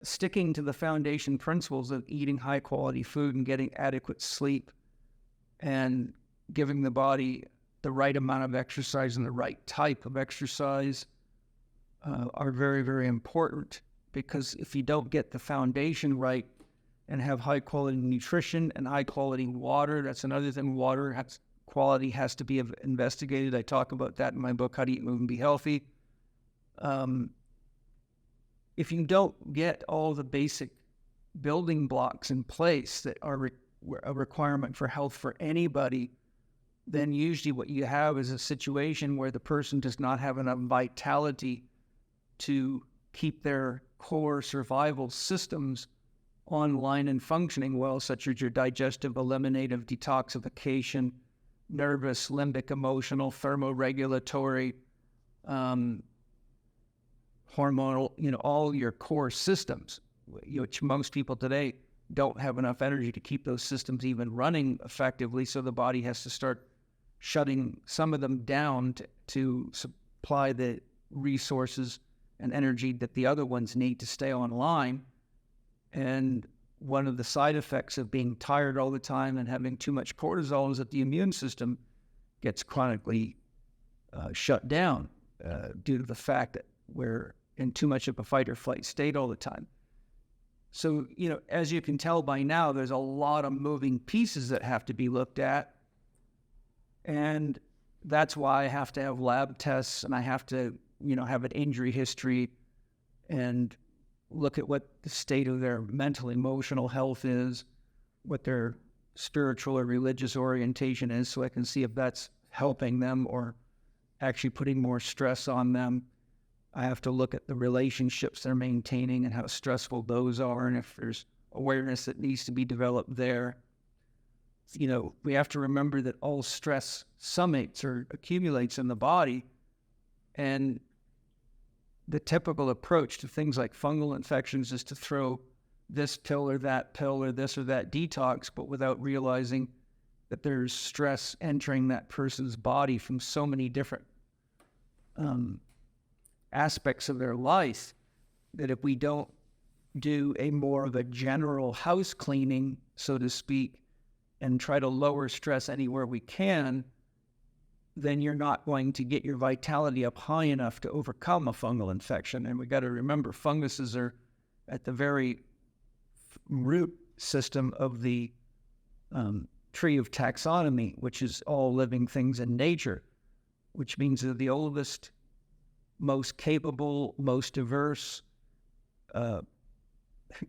sticking to the foundation principles of eating high quality food and getting adequate sleep and giving the body the right amount of exercise and the right type of exercise are very, very important, because if you don't get the foundation right and have high quality nutrition and high quality water, that's another thing. Quality has to be investigated. I talk about that in my book, How to Eat, Move, and Be Healthy. If you don't get all the basic building blocks in place that are a requirement for health for anybody, then usually what you have is a situation where the person does not have enough vitality to keep their core survival systems online and functioning well, such as your digestive, eliminative, detoxification, nervous, limbic, emotional, thermoregulatory, hormonal, all your core systems, which most people today don't have enough energy to keep those systems even running effectively. So the body has to start shutting some of them down to supply the resources and energy that the other ones need to stay online. And one of the side effects of being tired all the time and having too much cortisol is that the immune system gets chronically shut down due to the fact that we're in too much of a fight or flight state all the time. So, as you can tell by now, there's a lot of moving pieces that have to be looked at. And that's why I have to have lab tests, and I have to, have an injury history and look at what the state of their mental, emotional health is, what their spiritual or religious orientation is, so I can see if that's helping them or actually putting more stress on them. I have to look at the relationships they're maintaining and how stressful those are, and if there's awareness that needs to be developed there. We have to remember that all stress summates or accumulates in the body, and the typical approach to things like fungal infections is to throw this pill or that pill or this or that detox, but without realizing that there's stress entering that person's body from so many different aspects of their life, that if we don't do a more of a general house cleaning, so to speak, and try to lower stress anywhere we can, then you're not going to get your vitality up high enough to overcome a fungal infection. And we got to remember, funguses are at the very root system of the tree of taxonomy, which is all living things in nature, which means they're the oldest, most capable, most diverse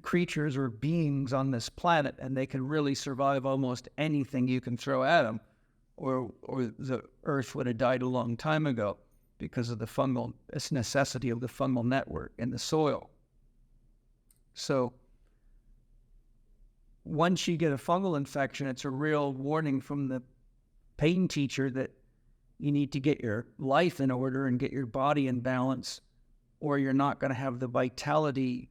creatures or beings on this planet, and they can really survive almost anything you can throw at them, or the earth would have died a long time ago because of the fungal necessity of the fungal network in the soil. So once you get a fungal infection, it's a real warning from the pain teacher that you need to get your life in order and get your body in balance, or you're not going to have the vitality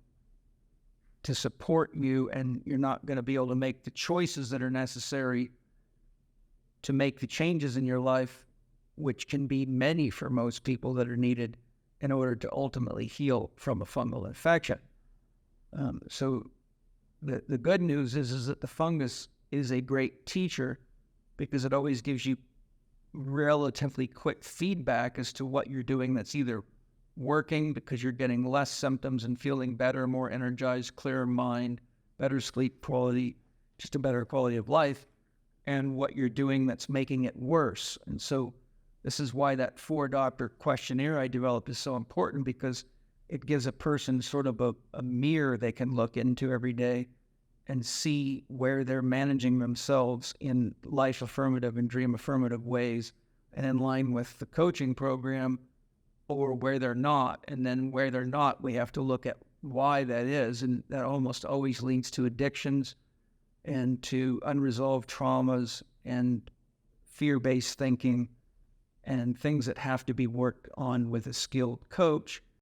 to support you, and you're not going to be able to make the choices that are necessary to make the changes in your life, which can be many for most people, that are needed in order to ultimately heal from a fungal infection. So the good news is that the fungus is a great teacher, because it always gives you relatively quick feedback as to what you're doing that's either working because you're getting less symptoms and feeling better, more energized, clearer mind, better sleep quality, just a better quality of life, and what you're doing that's making it worse. And so this is why that 4-doctor questionnaire I developed is so important, because it gives a person sort of a mirror they can look into every day and see where they're managing themselves in life affirmative and dream affirmative ways, and in line with the coaching program, or where they're not. And then where they're not, we have to look at why that is. And that almost always leads to addictions and to unresolved traumas and fear-based thinking and things that have to be worked on with a skilled coach.